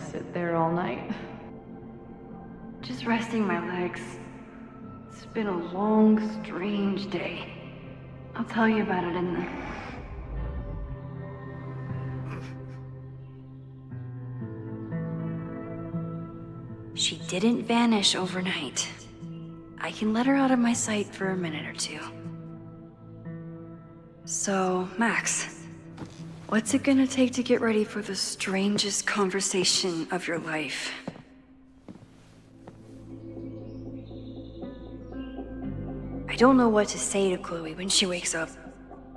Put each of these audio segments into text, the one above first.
sit there all night. Just resting my legs. It's been a long, strange day. I'll tell you about it in the... She didn't vanish overnight. I can let her out of my sight for a minute or two. So, Max, what's it gonna take to get ready for the strangest conversation of your life? I don't know what to say to Chloe when she wakes up,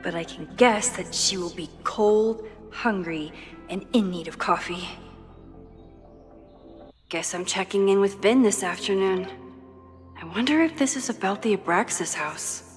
but I can guess that she will be cold, hungry, and in need of coffee. Guess I'm checking in with Vin this afternoon. I wonder if this is about the Abraxas house.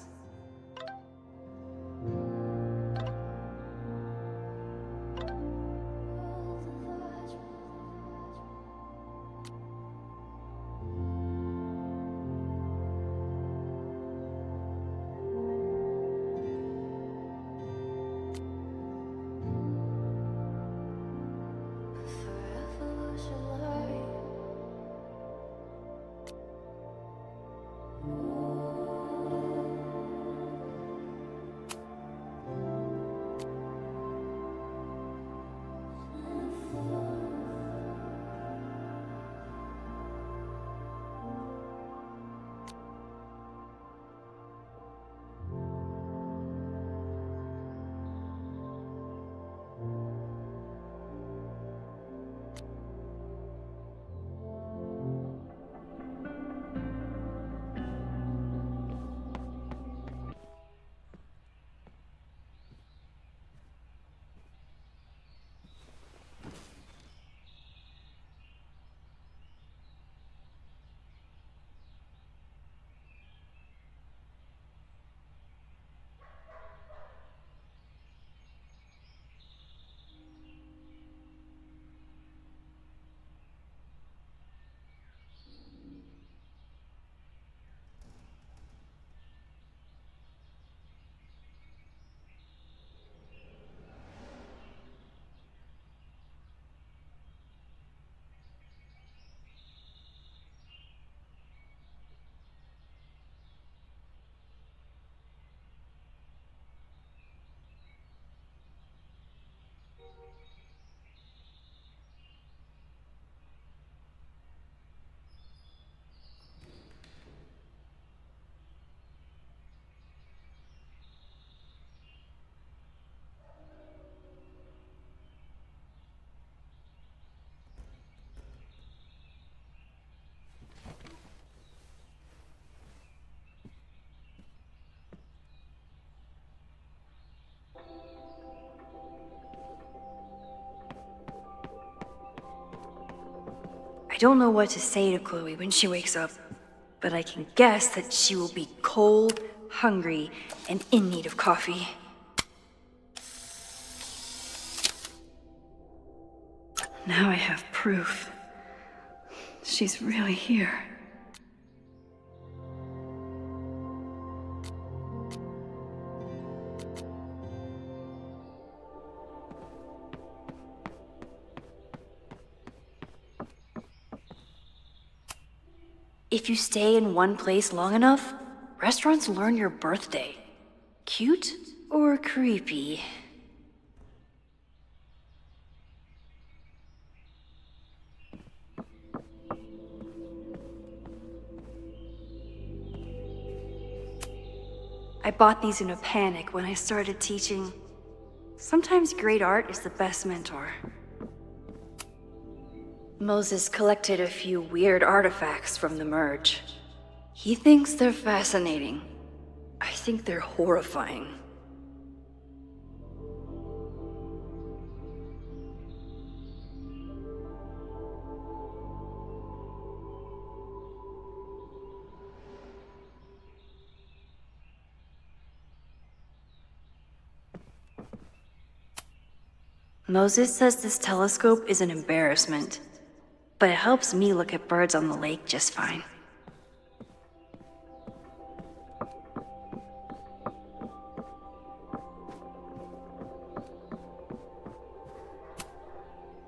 I don't know what to say to Chloe when she wakes up, but I can guess that she will be cold, hungry, and in need of coffee. Now I have proof. She's really here. If you stay in one place long enough, restaurants learn your birthday. Cute or creepy? I bought these in a panic when I started teaching. Sometimes great art is the best mentor. Moses collected a few weird artifacts from the merge. He thinks they're fascinating. I think they're horrifying. Moses says this telescope is an embarrassment, but it helps me look at birds on the lake just fine.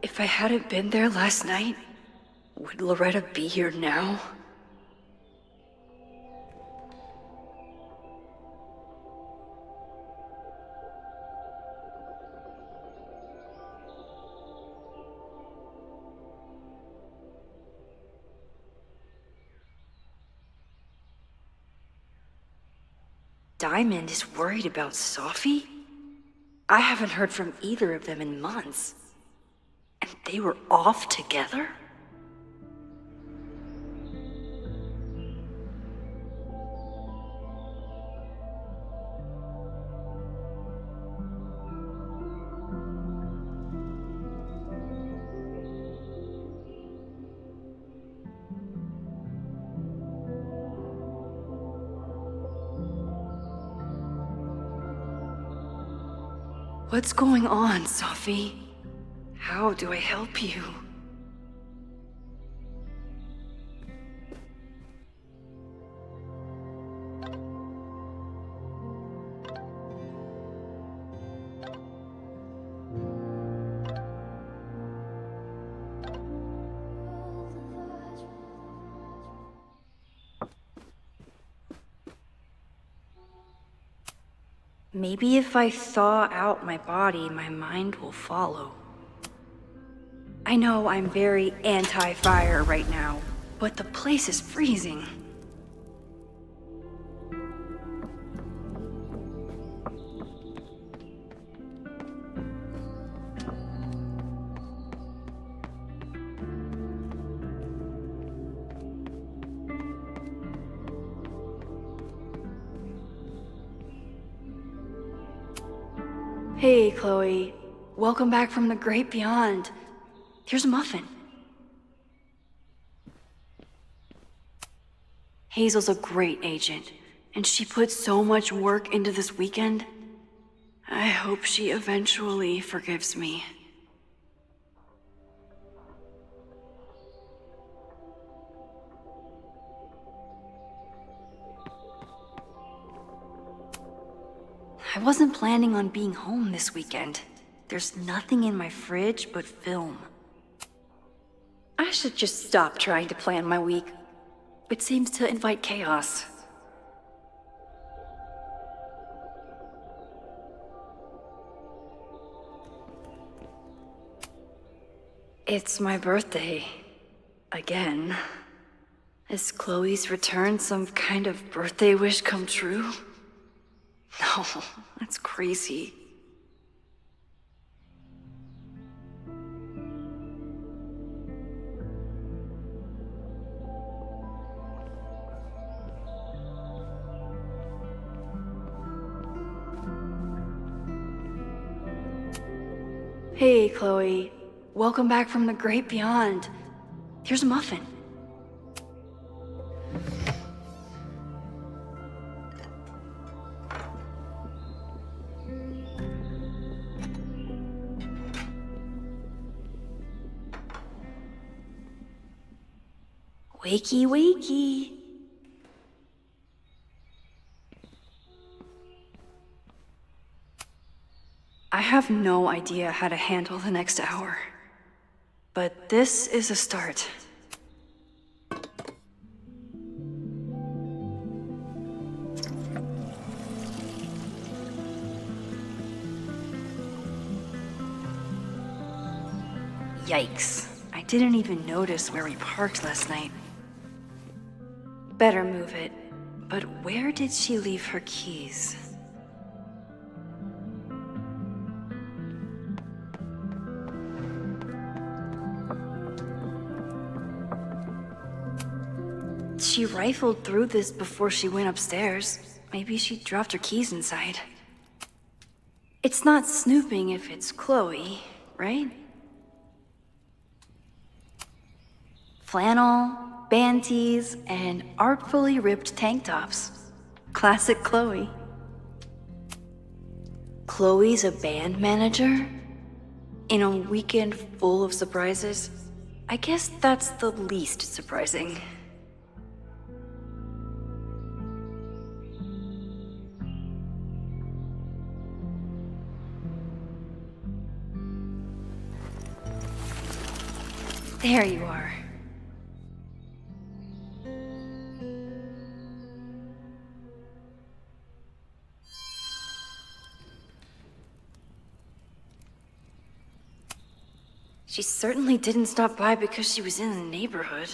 If I hadn't been there last night, would Loretta be here now? Diamond is worried about Sophie? I haven't heard from either of them in months. And they were off together? What's going on, Sophie? How do I help you? Maybe if I thaw out my body, my mind will follow. I know I'm very anti-fire right now, but the place is freezing. Hey, Chloe. Welcome back from the great beyond. Here's a muffin. Hazel's a great agent, and she put so much work into this weekend. I hope she eventually forgives me. I wasn't planning on being home this weekend. There's nothing in my fridge but film. I should just stop trying to plan my week. It seems to invite chaos. It's my birthday. Again. Is Chloe's return some kind of birthday wish come true? No, that's crazy. Hey, Chloe. Welcome back from the great beyond. Here's a muffin. Wakey, wakey. I have no idea how to handle the next hour. But this is a start. Yikes. I didn't even notice where we parked last night. Better move it. But where did she leave her keys? She rifled through this before she went upstairs. Maybe she dropped her keys inside. It's not snooping if it's Chloe, right? Flannel, band tees, and artfully ripped tank tops. Classic Chloe. Chloe's a band manager? In a weekend full of surprises? I guess that's the least surprising. There you are. She certainly didn't stop by because she was in the neighborhood.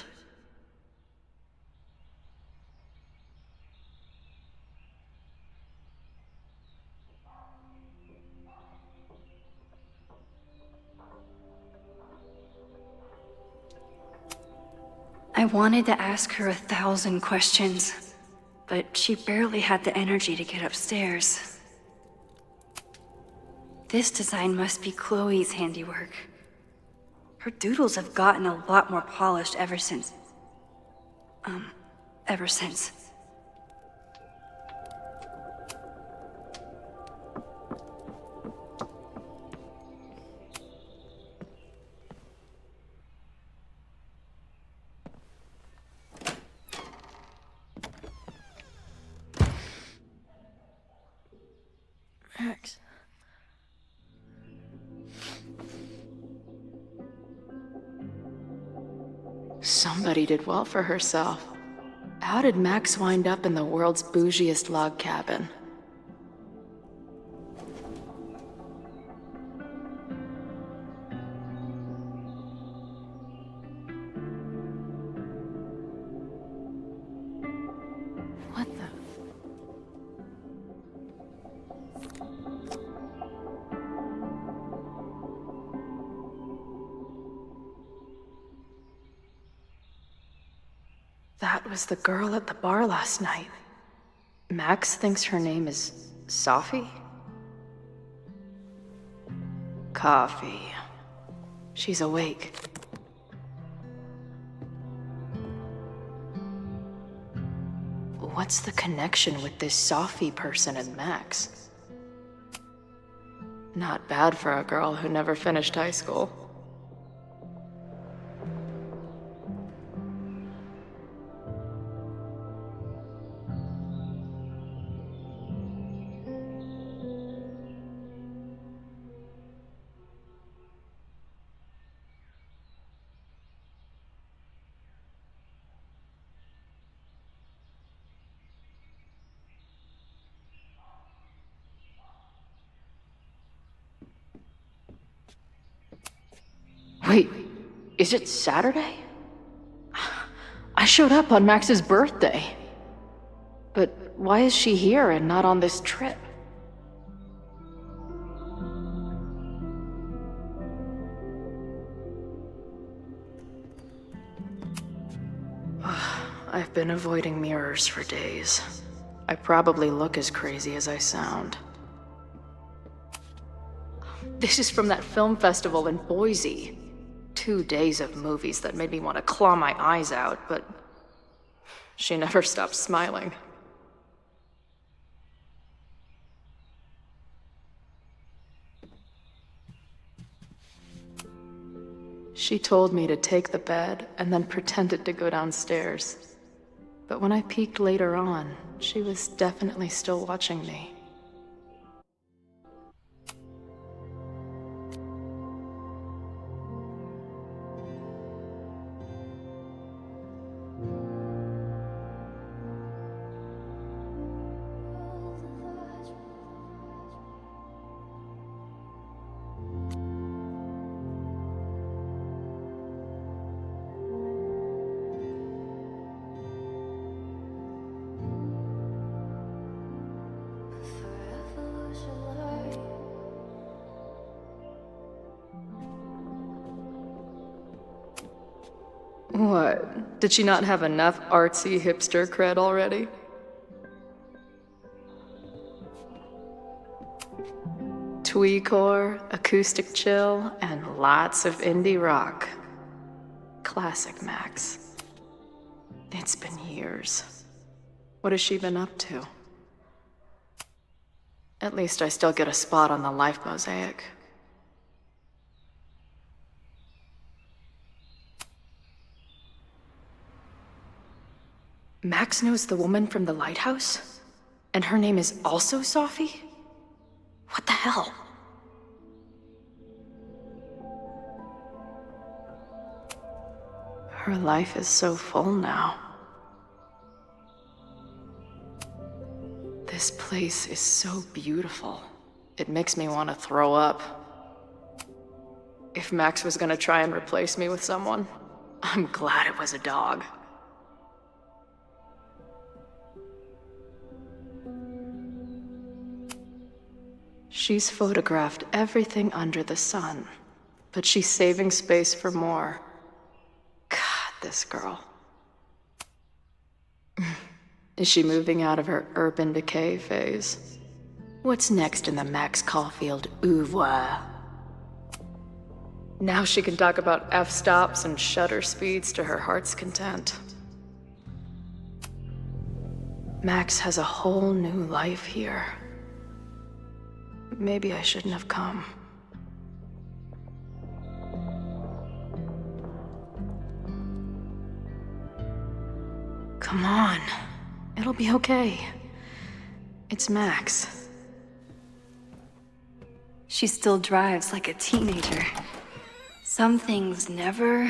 I wanted to ask her 1,000 questions, but she barely had the energy to get upstairs. This design must be Chloe's handiwork. Her doodles have gotten a lot more polished ever since. Ever since. Max. Somebody did well for herself. How did Max wind up in the world's bougiest log cabin? What the? That was the girl at the bar last night. Max thinks her name is Sophie? Coffee. She's awake. What's the connection with this Sophie person and Max? Not bad for a girl who never finished high school. Wait, is it Saturday? I showed up on Max's birthday. But why is she here and not on this trip? I've been avoiding mirrors for days. I probably look as crazy as I sound. This is from that film festival in Boise. 2 days of movies that made me want to claw my eyes out, but she never stopped smiling. She told me to take the bed and then pretended to go downstairs. But when I peeked later on, she was definitely still watching me. What? Did she not have enough artsy hipster cred already? Tweecore, acoustic chill, and lots of indie rock. Classic Max. It's been years. What has she been up to? At least I still get a spot on the life mosaic. Max knows the woman from the lighthouse? And her name is also Sophie? What the hell? Her life is so full now. This place is so beautiful. It makes me want to throw up. If Max was gonna try and replace me with someone, I'm glad it was a dog. She's photographed everything under the sun, but she's saving space for more. God, this girl. Is she moving out of her urban decay phase? What's next in the Max Caulfield oeuvre? Now she can talk about f-stops and shutter speeds to her heart's content. Max has a whole new life here. Maybe I shouldn't have come. Come on. It'll be okay. It's Max. She still drives like a teenager. Some things never...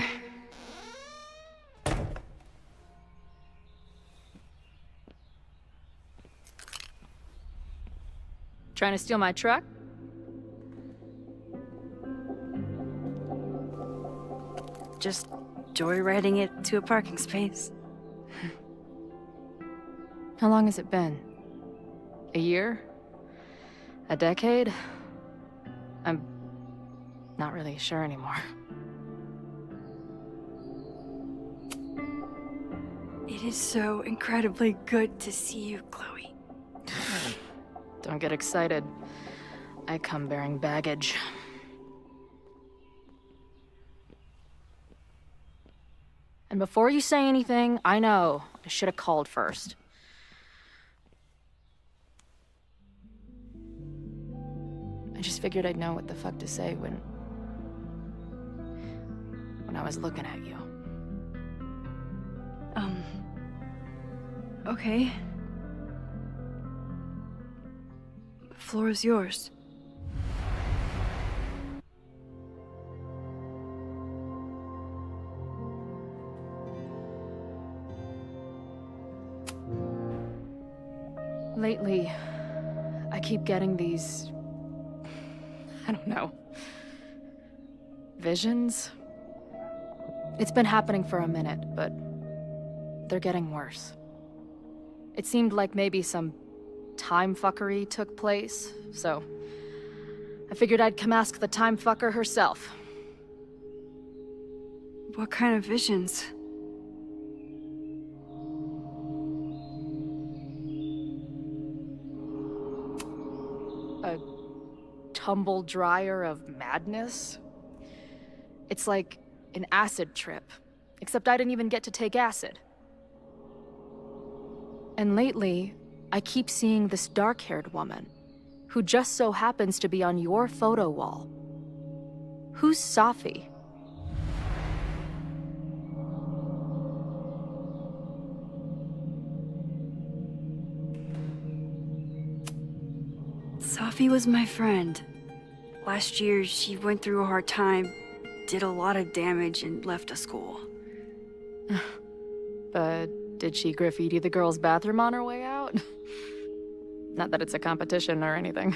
Trying to steal my truck? Just joyriding it to a parking space. How long has it been? A year? A decade? I'm not really sure anymore. It is so incredibly good to see you, Chloe. Don't get excited. I come bearing baggage. And before you say anything, I know I should have called first. I just figured I'd know what the fuck to say when I was looking at you. Okay. The floor is yours. Lately, I keep getting these... I don't know. Visions? It's been happening for a minute, but they're getting worse. It seemed like maybe some time fuckery took place, so I figured I'd come ask the time fucker herself. What kind of visions? A tumble dryer of madness? It's like an acid trip, except I didn't even get to take acid. And lately, I keep seeing this dark-haired woman, who just so happens to be on your photo wall. Who's Safi? Safi was my friend. Last year, she went through a hard time, did a lot of damage, and left a school. But did she graffiti the girls' bathroom on her way out? Not that it's a competition or anything.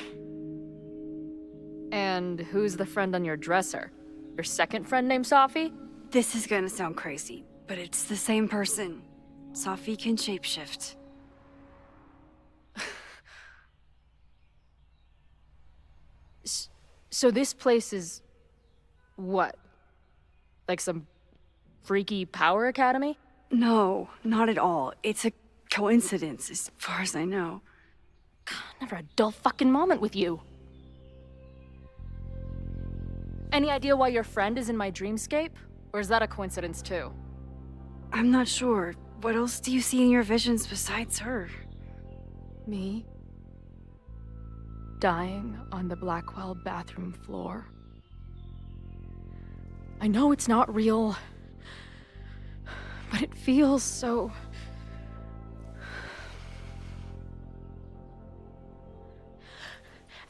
And who's the friend on your dresser? Your second friend named Safi? This is gonna sound crazy, but it's the same person. Safi can shapeshift. So this place is... what? Like some freaky power academy? No, not at all. It's a coincidence, as far as I know. Never a dull fucking moment with you. Any idea why your friend is in my dreamscape? Or is that a coincidence too? I'm not sure. What else do you see in your visions besides her? Me? Dying on the Blackwell bathroom floor. I know it's not real, but it feels so...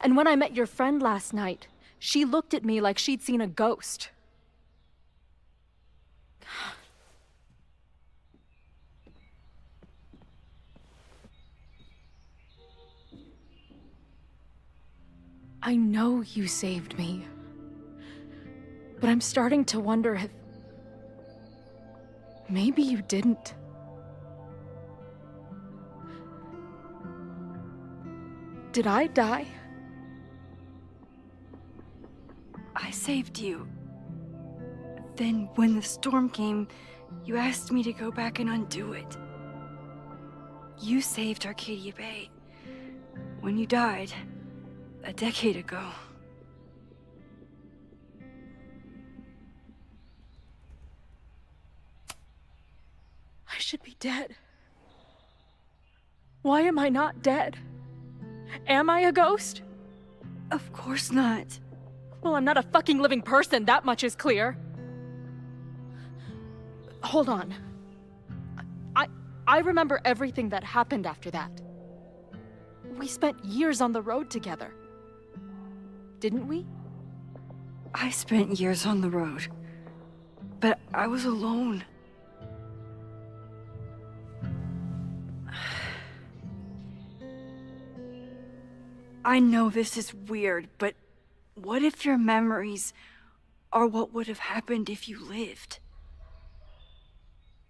And when I met your friend last night, she looked at me like she'd seen a ghost. I know you saved me. But I'm starting to wonder if... maybe you didn't. Did I die? I saved you. Then, when the storm came, you asked me to go back and undo it. You saved Arcadia Bay. When you died, a decade ago. I should be dead. Why am I not dead? Am I a ghost? Of course not. Well, I'm not a fucking living person, that much is clear. Hold on. I remember everything that happened after that. We spent years on the road together. Didn't we? I spent years on the road. But I was alone. I know this is weird, but what if your memories are what would have happened if you lived?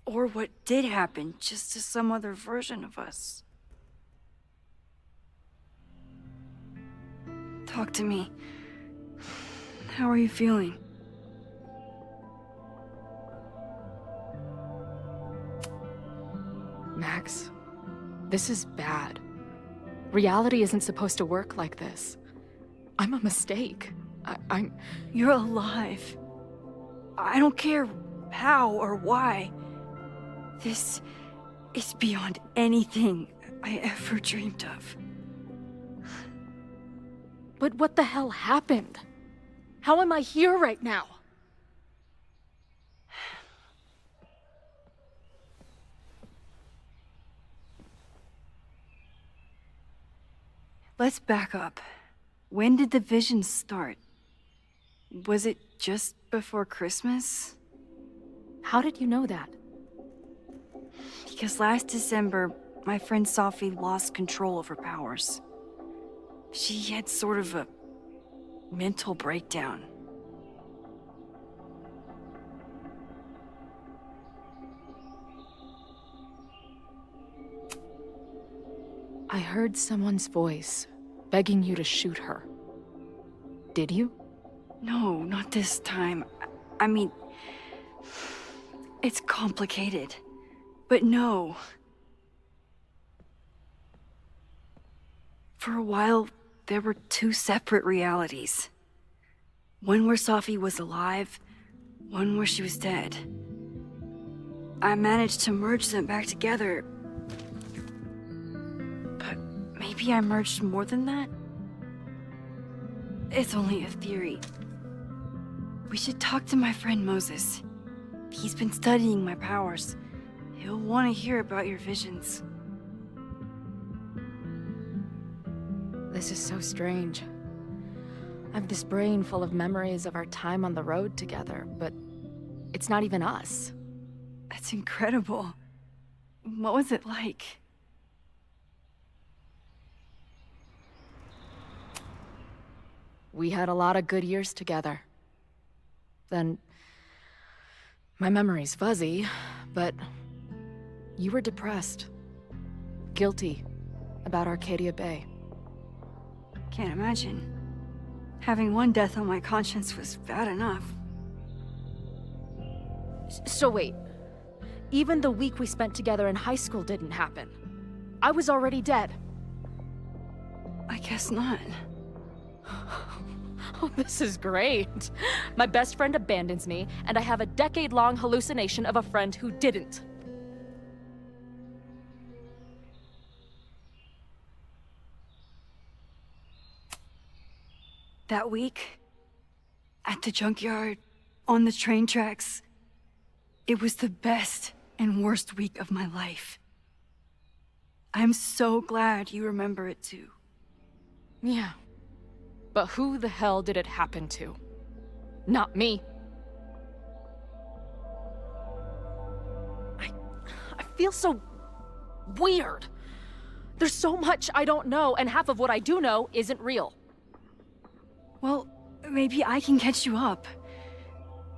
Or what did happen, just to some other version of us? Talk to me. How are you feeling? Max, this is bad. Reality isn't supposed to work like this. I'm a mistake. I'm... You're alive. I don't care how or why. This is beyond anything I ever dreamed of. But what the hell happened? How am I here right now? Let's back up. When did the visions start? Was it just before Christmas? How did you know that? Because last December, my friend Sophie lost control of her powers. She had sort of a mental breakdown. I heard someone's voice, begging you to shoot her. Did you? No, not this time. I mean, it's complicated. But no. For a while, there were two separate realities. One where Sophie was alive, one where she was dead. I managed to merge them back together. But maybe I merged more than that? It's only a theory. We should talk to my friend Moses. He's been studying my powers. He'll want to hear about your visions. This is so strange. I have this brain full of memories of our time on the road together, but it's not even us. That's incredible. What was it like? We had a lot of good years together. Then... my memory's fuzzy, but... you were depressed. Guilty about Arcadia Bay. Can't imagine. Having one death on my conscience was bad enough. So wait, even the week we spent together in high school didn't happen. I was already dead. I guess not. Oh, this is great. My best friend abandons me, and I have a decade-long hallucination of a friend who didn't. That week, at the junkyard, on the train tracks, it was the best and worst week of my life. I'm so glad you remember it too. Yeah. But who the hell did it happen to? Not me. I feel so weird. There's so much I don't know, and half of what I do know isn't real. Maybe I can catch you up.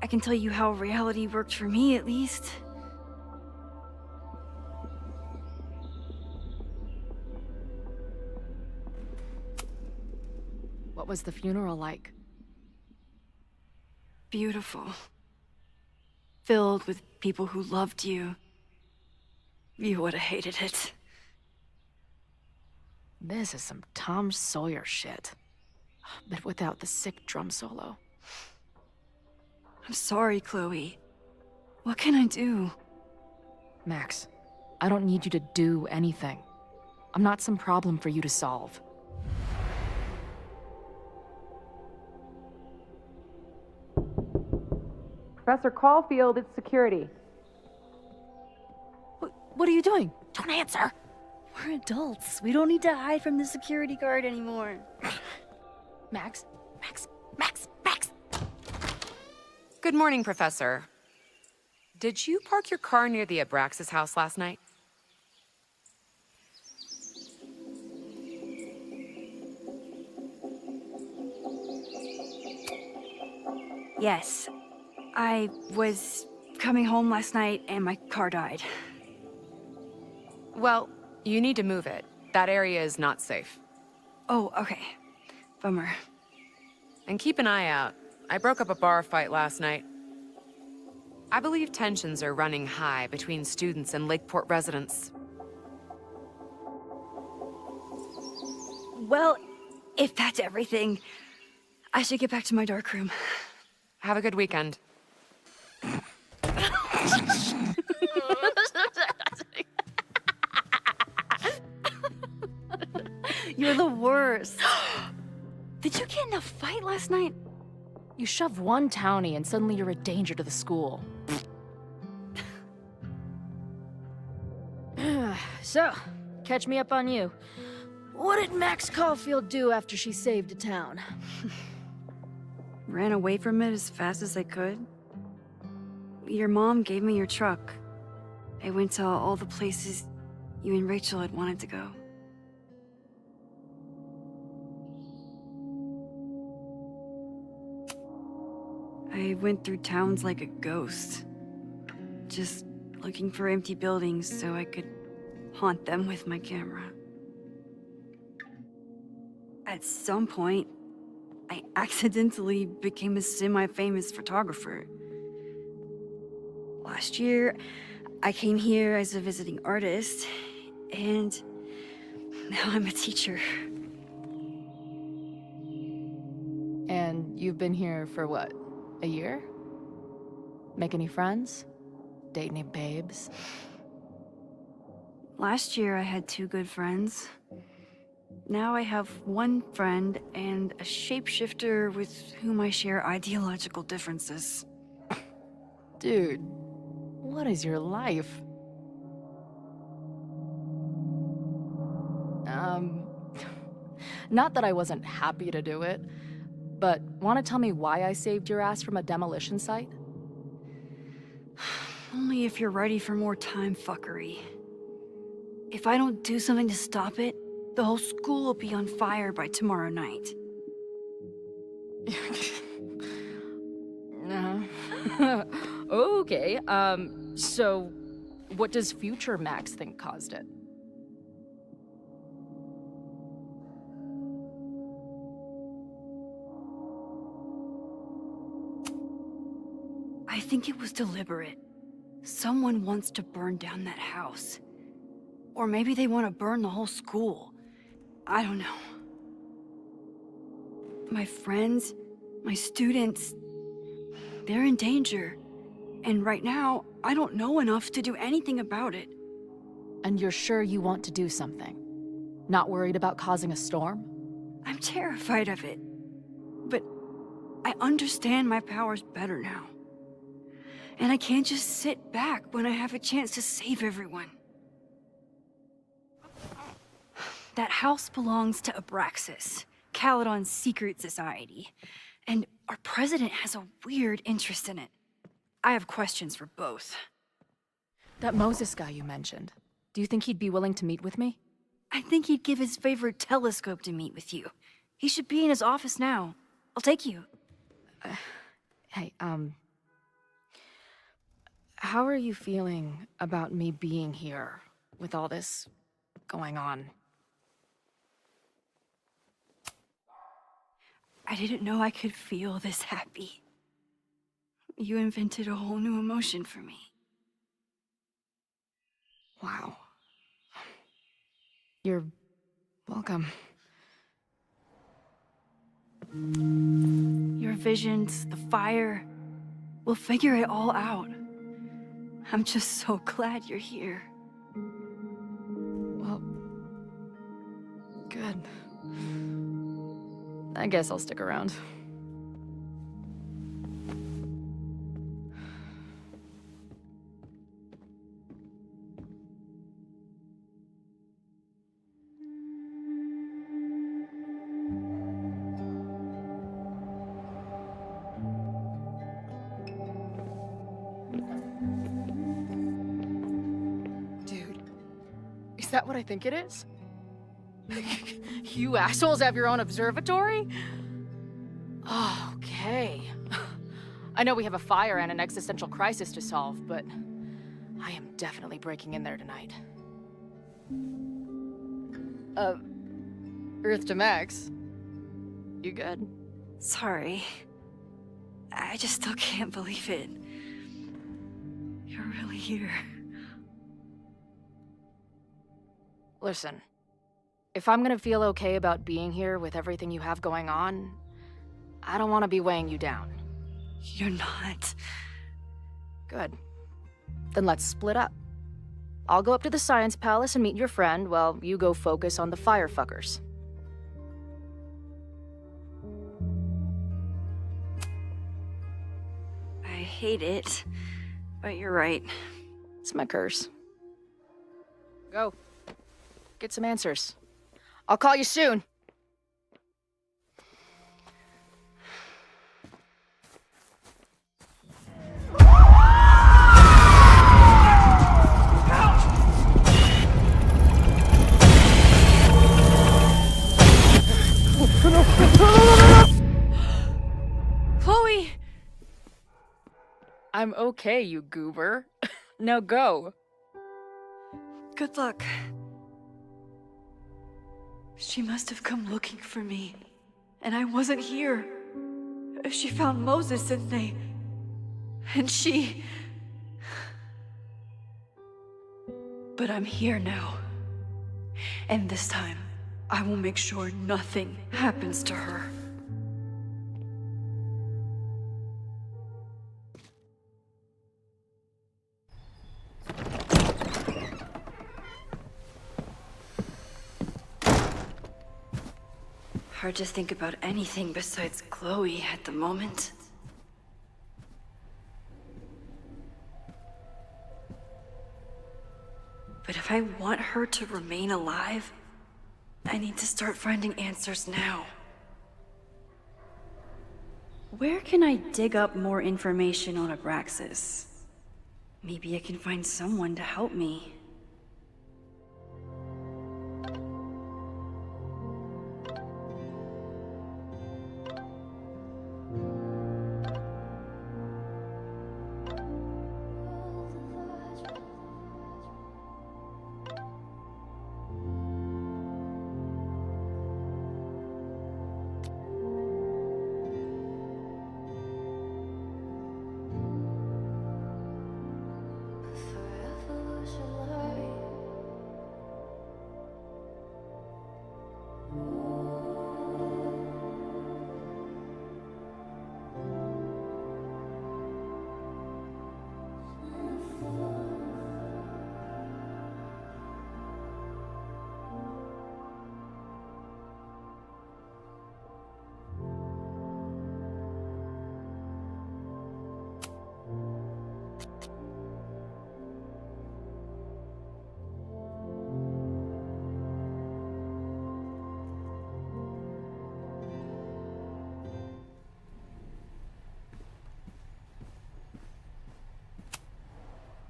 I can tell you how reality worked for me, at least. What was the funeral like? Beautiful. Filled with people who loved you. You would have hated it. This is some Tom Sawyer shit. But without the sick drum solo. I'm sorry, Chloe. What can I do? Max, I don't need you to do anything. I'm not some problem for you to solve. Professor Caulfield, it's security. What are you doing? Don't answer! We're adults. We don't need to hide from the security guard anymore. Max? Good morning, Professor. Did you park your car near the Abraxas house last night? Yes. I was coming home last night and my car died. Well, you need to move it. That area is not safe. Oh, okay. Bummer. And keep an eye out. I broke up a bar fight last night. I believe tensions are running high between students and Lakeport residents. Well, if that's everything, I should get back to my dark room. Have a good weekend. You're the worst. Did you get in a fight last night? You shove one townie and suddenly you're a danger to the school. So, catch me up on you. What did Max Caulfield do after she saved a town? Ran away from it as fast as I could. Your mom gave me your truck. I went to all the places you and Rachel had wanted to go. I went through towns like a ghost. Just looking for empty buildings so I could haunt them with my camera. At some point, I accidentally became a semi-famous photographer. Last year, I came here as a visiting artist, and now I'm a teacher. And you've been here for what? A year? Make any friends? Date any babes? Last year, I had 2 good friends. Now I have 1 friend and a shapeshifter with whom I share ideological differences. Dude, what is your life? Not that I wasn't happy to do it, but want to tell me why I saved your ass from a demolition site? Only if you're ready for more time fuckery. If I don't do something to stop it, the whole school will be on fire by tomorrow night. Okay, so what does future Max think caused it? I think it was deliberate. Someone wants to burn down that house. Or maybe they want to burn the whole school. I don't know. My friends, my students, they're in danger. And right now, I don't know enough to do anything about it. And you're sure you want to do something? Not worried about causing a storm? I'm terrified of it. But I understand my powers better now. And I can't just sit back when I have a chance to save everyone. That house belongs to Abraxas, Caledon's secret society. And our president has a weird interest in it. I have questions for both. That Moses guy you mentioned, do you think he'd be willing to meet with me? I think he'd give his favorite telescope to meet with you. He should be in his office now. I'll take you. Hey, how are you feeling about me being here with all this going on? I didn't know I could feel this happy. You invented a whole new emotion for me. Wow. You're welcome. Your visions, the fire, we'll figure it all out. I'm just so glad you're here. Well, good. I guess I'll stick around. Dude, is that what I think it is? You assholes have your own observatory? Oh, okay. I know we have a fire and an existential crisis to solve, but I am definitely breaking in there tonight. Earth to Max. You good? Sorry. I just still can't believe it. You're really here. Listen, if I'm gonna feel okay about being here with everything you have going on, I don't want to be weighing you down. You're not. Good. Then let's split up. I'll go up to the Science Palace and meet your friend while you go focus on the firefuckers. I hate it, but you're right. It's my curse. Go. Get some answers. I'll call you soon. Chloe! I'm okay, you goober. Now go. Good luck. She must have come looking for me, and I wasn't here. She found Moses and she... But I'm here now. And this time, I will make sure nothing happens to her. Hard to think about anything besides Chloe at the moment. But if I want her to remain alive, I need to start finding answers now. Where can I dig up more information on Abraxas? Maybe I can find someone to help me.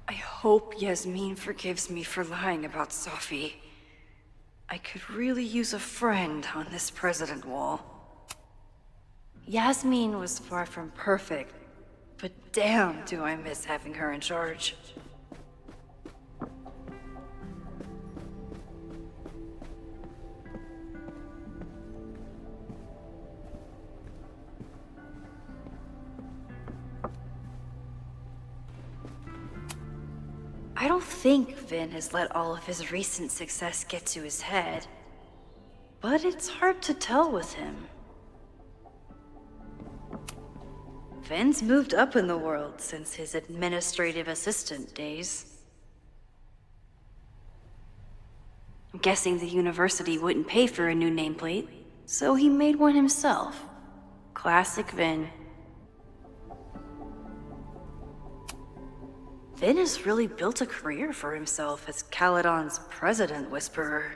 I hope Yasmin forgives me for lying about Sophie. I could really use a friend on this president wall. Yasmin was far from perfect, but damn do I miss having her in charge. I don't think Vin has let all of his recent success get to his head, but it's hard to tell with him. Vin's moved up in the world since his administrative assistant days. I'm guessing the university wouldn't pay for a new nameplate, so he made one himself. Classic Vin. Vin has really built a career for himself as Caledon's president whisperer.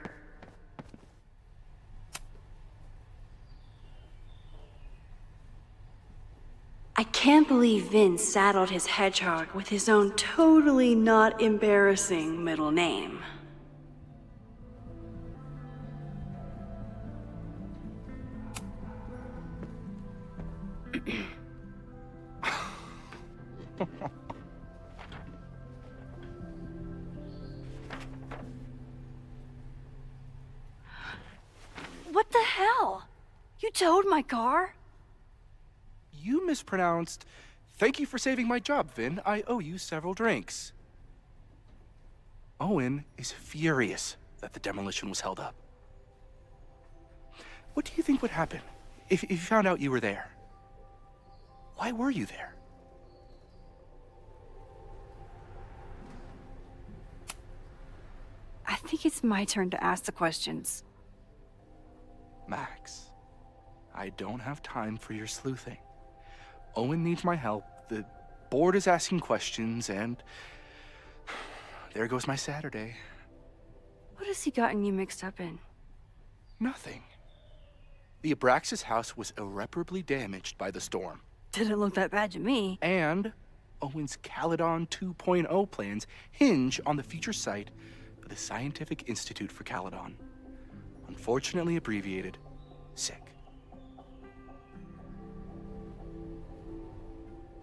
I can't believe Vin saddled his hedgehog with his own totally not embarrassing middle name. What the hell? You towed my car? You mispronounced, "Thank you for saving my job, Vin. I owe you several drinks." Owen is furious that the demolition was held up. What do you think would happen if you found out you were there? Why were you there? I think it's my turn to ask the questions. Max, I don't have time for your sleuthing. Owen needs my help, the board is asking questions, and there goes my Saturday. What has he gotten you mixed up in? Nothing. The Abraxas house was irreparably damaged by the storm. Didn't look that bad to me. And Owen's Caledon 2.0 plans hinge on the future site of the Scientific Institute for Caledon. Unfortunately abbreviated, SICK.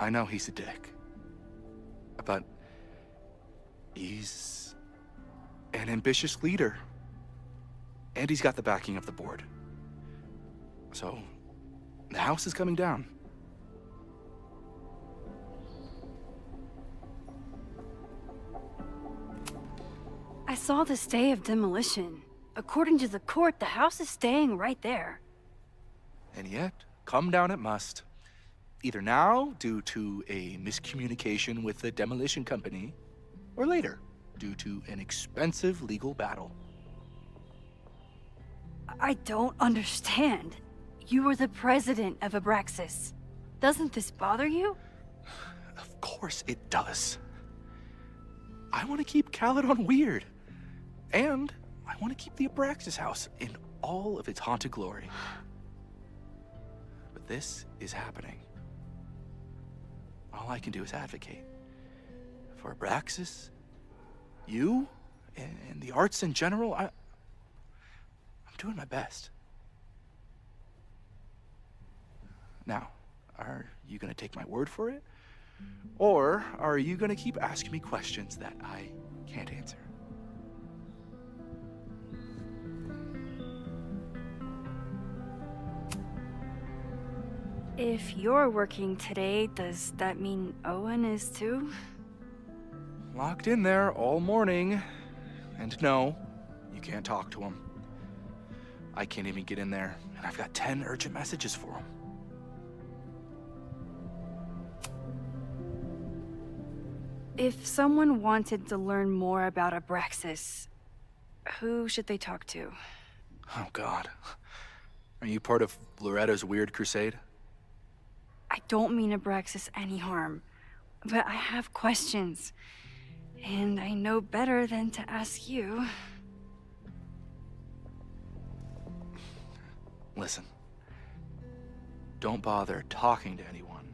I know he's a dick, but he's an ambitious leader, and he's got the backing of the board. So, the house is coming down. I saw the stay of demolition. According to the court, the house is staying right there. And yet, come down it must. Either now, due to a miscommunication with the demolition company, or later, due to an expensive legal battle. I don't understand. You were the president of Abraxas. Doesn't this bother you? Of course it does. I want to keep Caledon weird. And I want to keep the Abraxas house in all of its haunted glory. But this is happening. All I can do is advocate. For Abraxas, you, and the arts in general, I'm doing my best. Now, are you gonna take my word for it? Or are you gonna keep asking me questions that I can't answer? If you're working today, does that mean Owen is too? Locked in there all morning. And no, you can't talk to him. I can't even get in there, and I've got 10 urgent messages for him. If someone wanted to learn more about Abraxas, who should they talk to? Oh, God. Are you part of Loretta's weird crusade? I don't mean Abraxas any harm, but I have questions, and I know better than to ask you. Listen. Don't bother talking to anyone.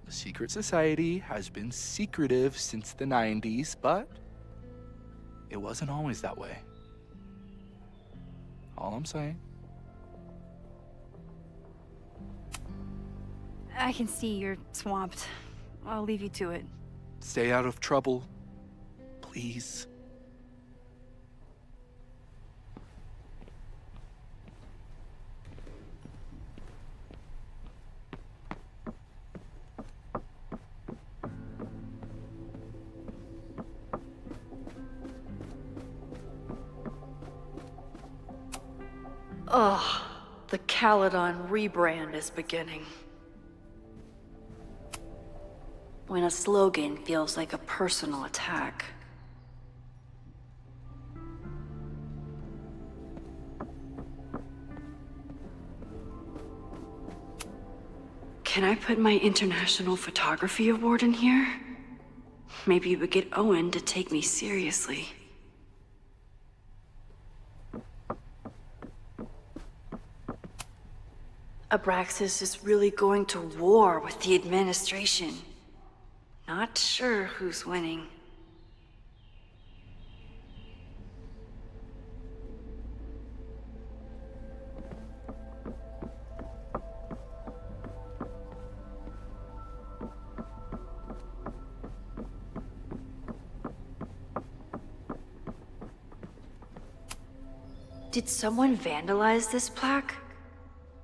The secret society has been secretive since the 90s, but it wasn't always that way. All I'm saying. I can see you're swamped. I'll leave you to it. Stay out of trouble, please. Ugh, the Caledon rebrand is beginning. When a slogan feels like a personal attack. Can I put my International Photography Award in here? Maybe we get Owen to take me seriously. Abraxas is really going to war with the administration. Not sure who's winning. Did someone vandalize this plaque?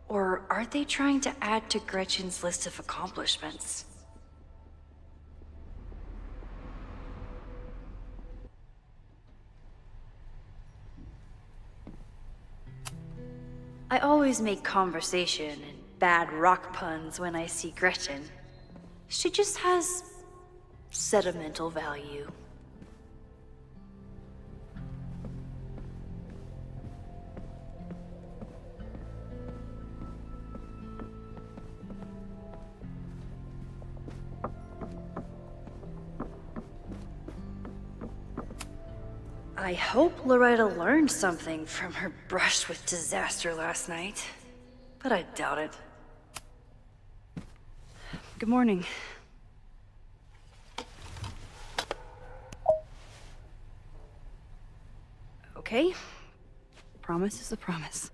Or are they trying to add to Gretchen's list of accomplishments? I always make conversation and bad rock puns when I see Gretchen. She just has sentimental value. I hope Loretta learned something from her brush with disaster last night, but I doubt it. Good morning. Okay. Promise is a promise.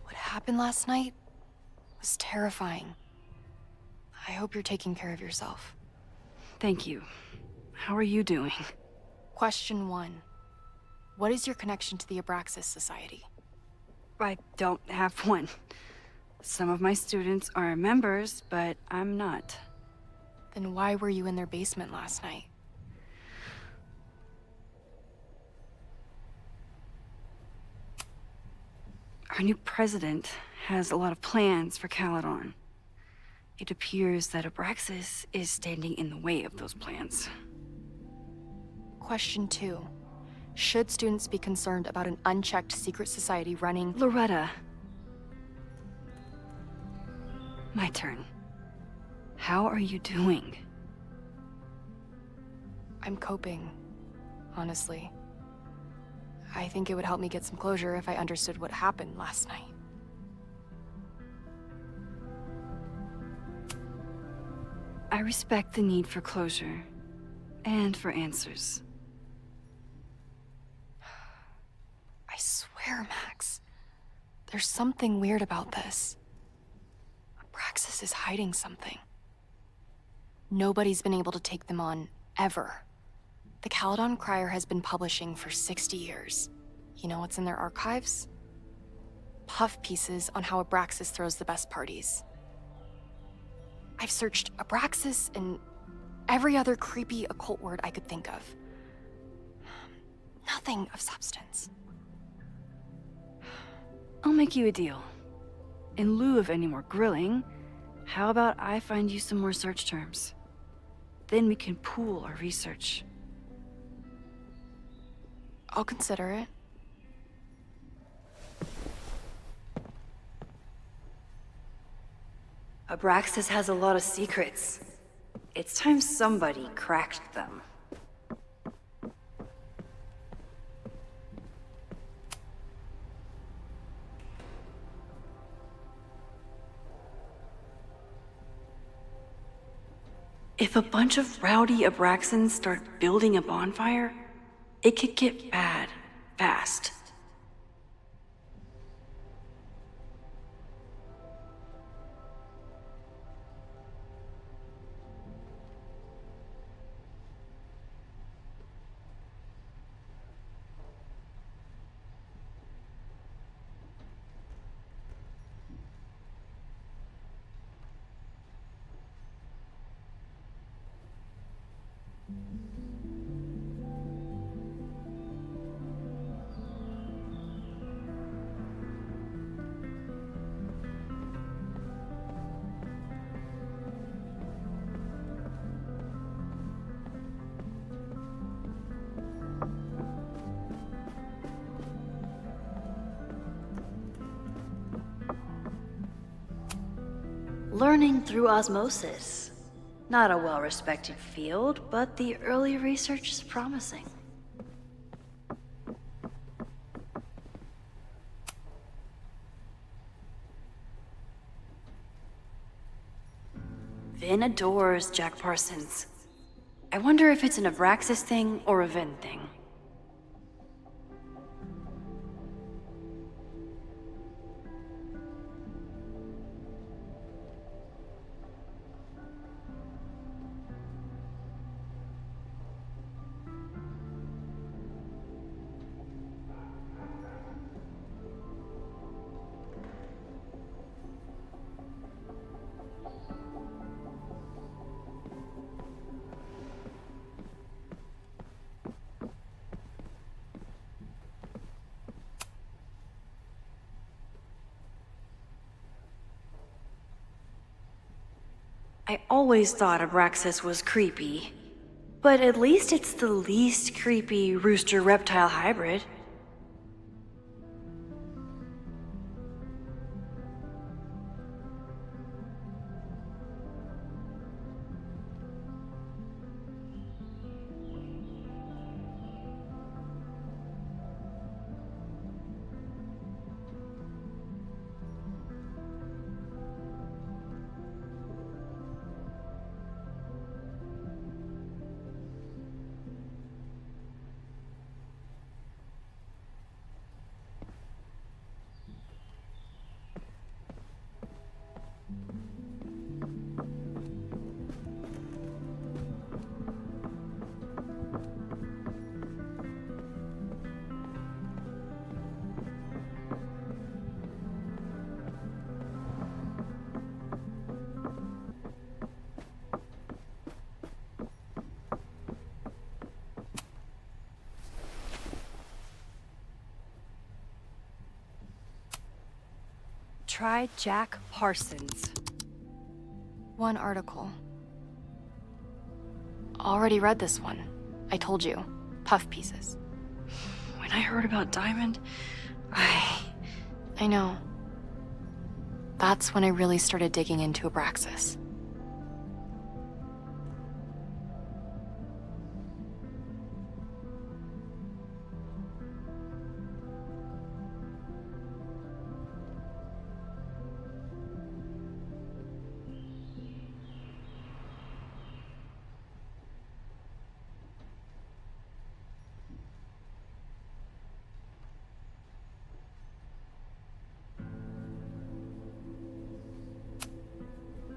What happened last night was terrifying. I hope you're taking care of yourself. Thank you. How are you doing? Question 1. What is your connection to the Abraxas Society? I don't have one. Some of my students are members, but I'm not. Then why were you in their basement last night? Our new president has a lot of plans for Caledon. It appears that Abraxas is standing in the way of those plans. Question 2. Should students be concerned about an unchecked secret society running— Loretta. My turn. How are you doing? I'm coping, honestly. I think it would help me get some closure if I understood what happened last night. I respect the need for closure, and for answers. I swear, Max, there's something weird about this. Abraxas is hiding something. Nobody's been able to take them on, ever. The Caledon Crier has been publishing for 60 years. You know what's in their archives? Puff pieces on how Abraxas throws the best parties. I've searched Abraxas and every other creepy occult word I could think of. Nothing of substance. I'll make you a deal. In lieu of any more grilling, how about I find you some more search terms? Then we can pool our research. I'll consider it. Abraxas has a lot of secrets. It's time somebody cracked them. If a bunch of rowdy Abraxans start building a bonfire, it could get bad, fast. Learning through osmosis. Not a well-respected field, but the early research is promising. Vin adores Jack Parsons. I wonder if it's an Abraxas thing or a Vin thing. I always thought Abraxas was creepy, but at least it's the least creepy rooster-reptile hybrid. Try Jack Parsons. One article. Already read this one. I told you. Puff pieces. When I heard about Diamond, I know. That's when I really started digging into Abraxas.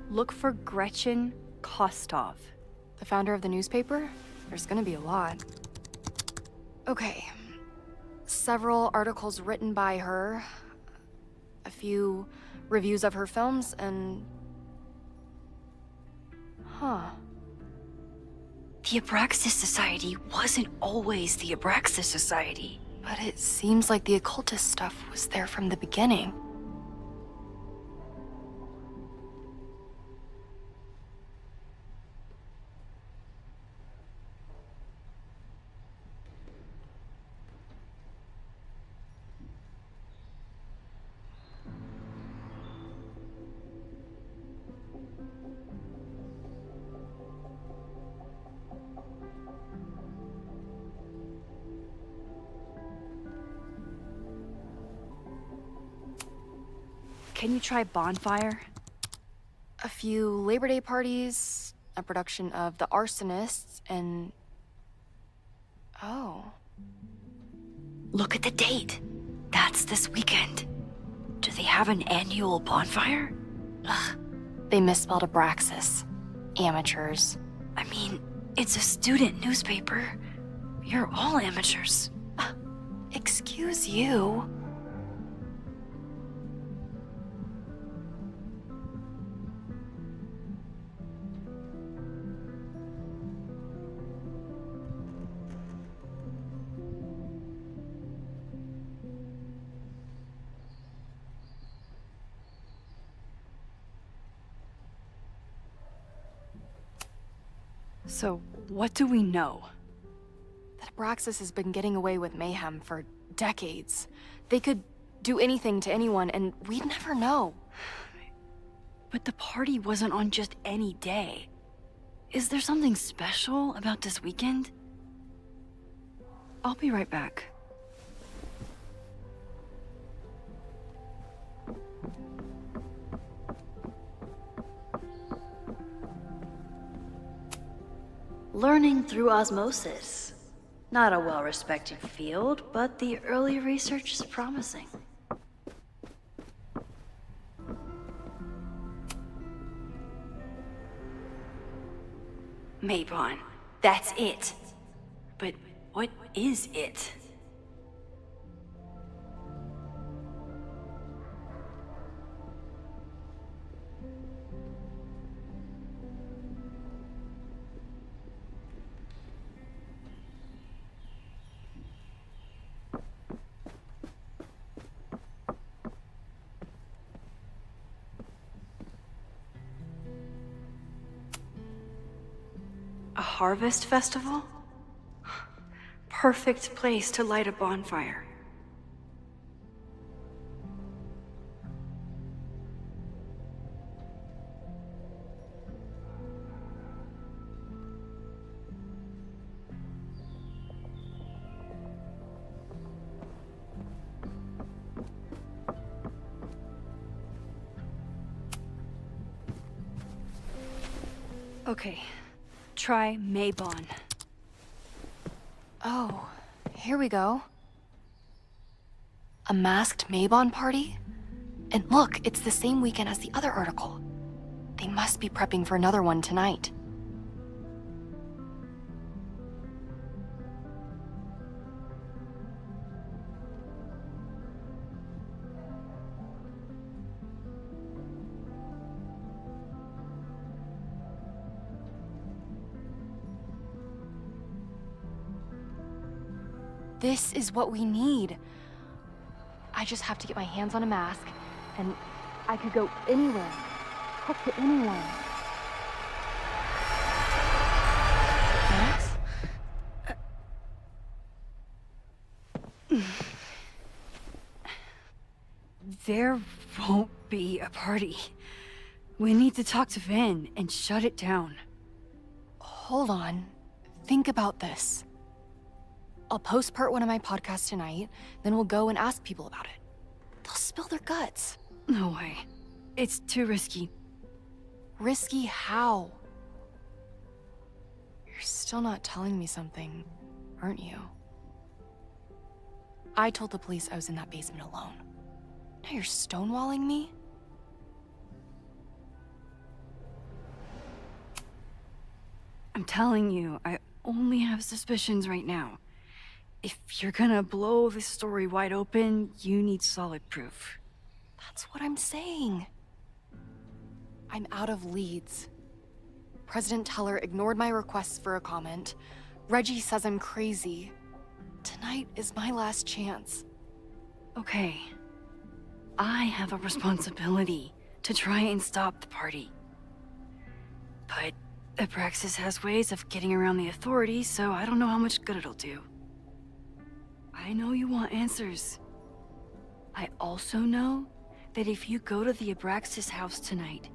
Look for Gretchen Kostov, the founder of the newspaper. There's gonna be a lot. Okay. Several articles written by her, a few reviews of her films, and... Huh. The Abraxas Society wasn't always the Abraxas Society. But it seems like the occultist stuff was there from the beginning. Can you try Bonfire? A few Labor Day parties, a production of The Arsonists, and... Oh. Look at the date. That's this weekend. Do they have an annual bonfire? Ugh. They misspelled Abraxas. Amateurs. I mean, it's a student newspaper. You're all amateurs. Excuse you. So, what do we know? That Abraxas has been getting away with mayhem for decades. They could do anything to anyone, and we'd never know. But the party wasn't on just any day. Is there something special about this weekend? I'll be right back. Learning through osmosis. Not a well-respected field, but the early research is promising. Maybon, that's it. But what is it? A harvest festival? Perfect place to light a bonfire. Okay, try Maybon. Oh, here we go. A masked Maybon party? And look, it's the same weekend as the other article. They must be prepping for another one tonight. This is what we need. I just have to get my hands on a mask, and I could go anywhere, talk to anyone. Max? There won't be a party. We need to talk to Vin and shut it down. Hold on. Think about this. I'll post-part one of my podcasts tonight, then we'll go and ask people about it. They'll spill their guts. No way. It's too risky. Risky how? You're still not telling me something, aren't you? I told the police I was in that basement alone. Now you're stonewalling me? I'm telling you, I only have suspicions right now. If you're gonna blow this story wide open, you need solid proof. That's what I'm saying. I'm out of leads. President Teller ignored my requests for a comment. Reggie says I'm crazy. Tonight is my last chance. Okay. I have a responsibility to try and stop the party. But Abraxas has ways of getting around the authorities, so I don't know how much good it'll do. I know you want answers. I also know that if you go to the Abraxas house tonight,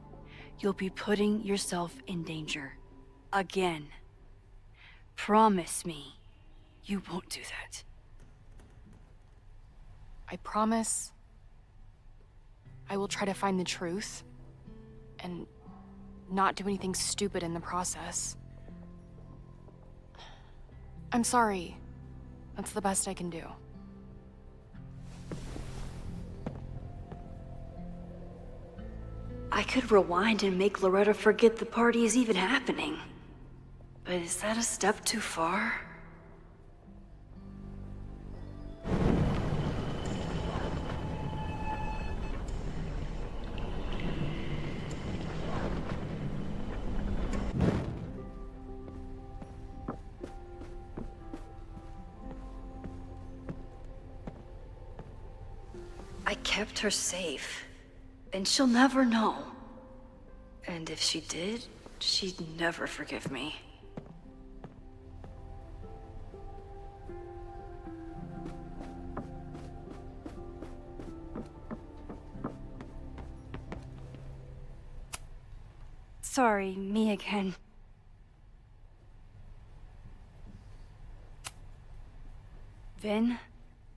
you'll be putting yourself in danger. Again. Promise me you won't do that. I promise I will try to find the truth and not do anything stupid in the process. I'm sorry. That's the best I can do. I could rewind and make Loretta forget the party is even happening. But is that a step too far? I kept her safe, and she'll never know. And if she did, she'd never forgive me. Sorry, me again. Vin,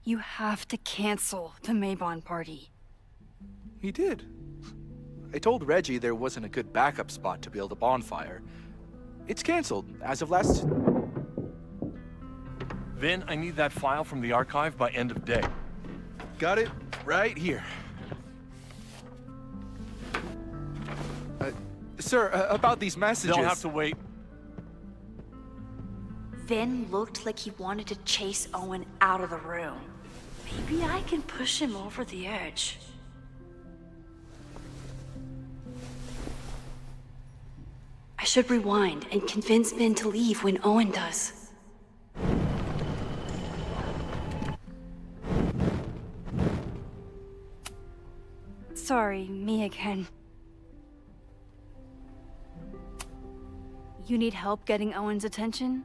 you have to cancel the Maybon party. He did. I told Reggie there wasn't a good backup spot to build a bonfire. It's canceled as of last... Vin, I need that file from the archive by end of day. Got it right here. Sir, about these messages... They'll have to wait. Vin looked like he wanted to chase Owen out of the room. Maybe I can push him over the edge. I should rewind and convince Vin to leave when Owen does. Sorry, me again. You need help getting Owen's attention?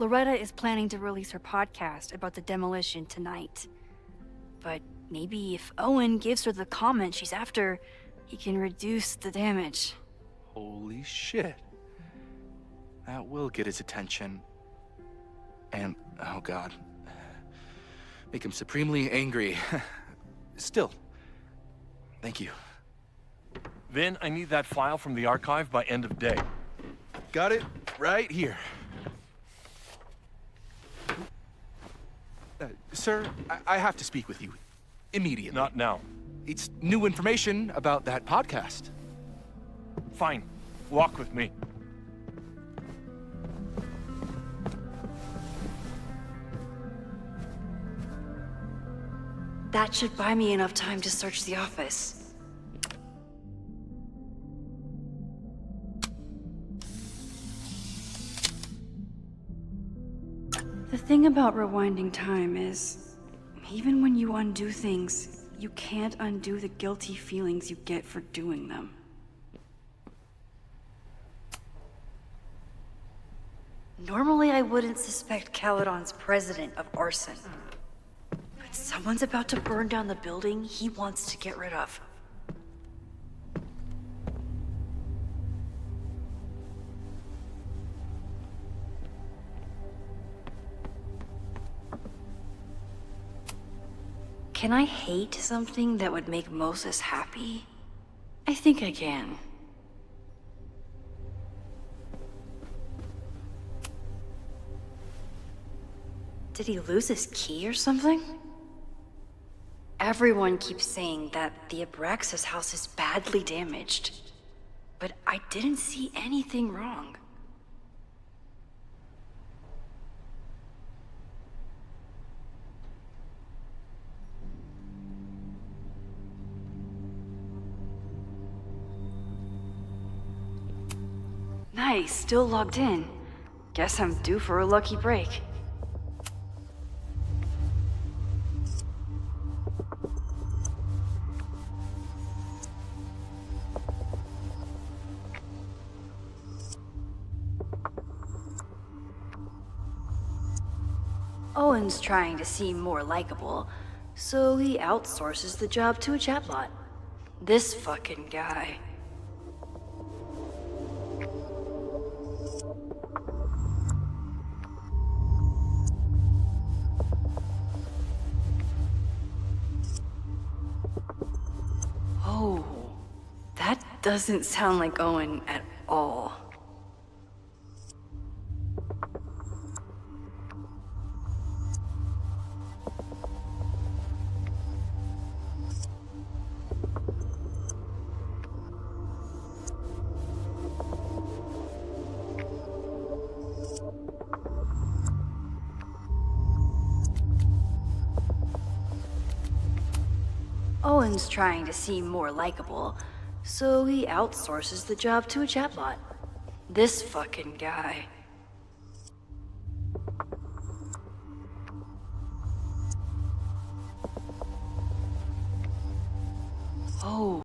Loretta is planning to release her podcast about the demolition tonight. But maybe if Owen gives her the comment she's after, he can reduce the damage. Holy shit. That will get his attention. And, oh god. Make him supremely angry. Still, thank you. Vin, I need that file from the archive by end of day. Got it right here. Sir, I have to speak with you. Immediately. Not now. It's new information about that podcast. Fine. Walk with me. That should buy me enough time to search the office. The thing about rewinding time is, even when you undo things, you can't undo the guilty feelings you get for doing them. Normally, I wouldn't suspect Caledon's president of arson. But someone's about to burn down the building he wants to get rid of. Can I hate something that would make Moses happy? I think I can. Did he lose his key or something? Everyone keeps saying that the Abraxas house is badly damaged, but I didn't see anything wrong. Nice, still logged in. Guess I'm due for a lucky break. Owen's trying to seem more likable, so he outsources the job to a chatbot. This fucking guy. Oh, that doesn't sound like Owen at all. Owen's trying to seem more likable, so he outsources the job to a chatbot. This fucking guy. Oh,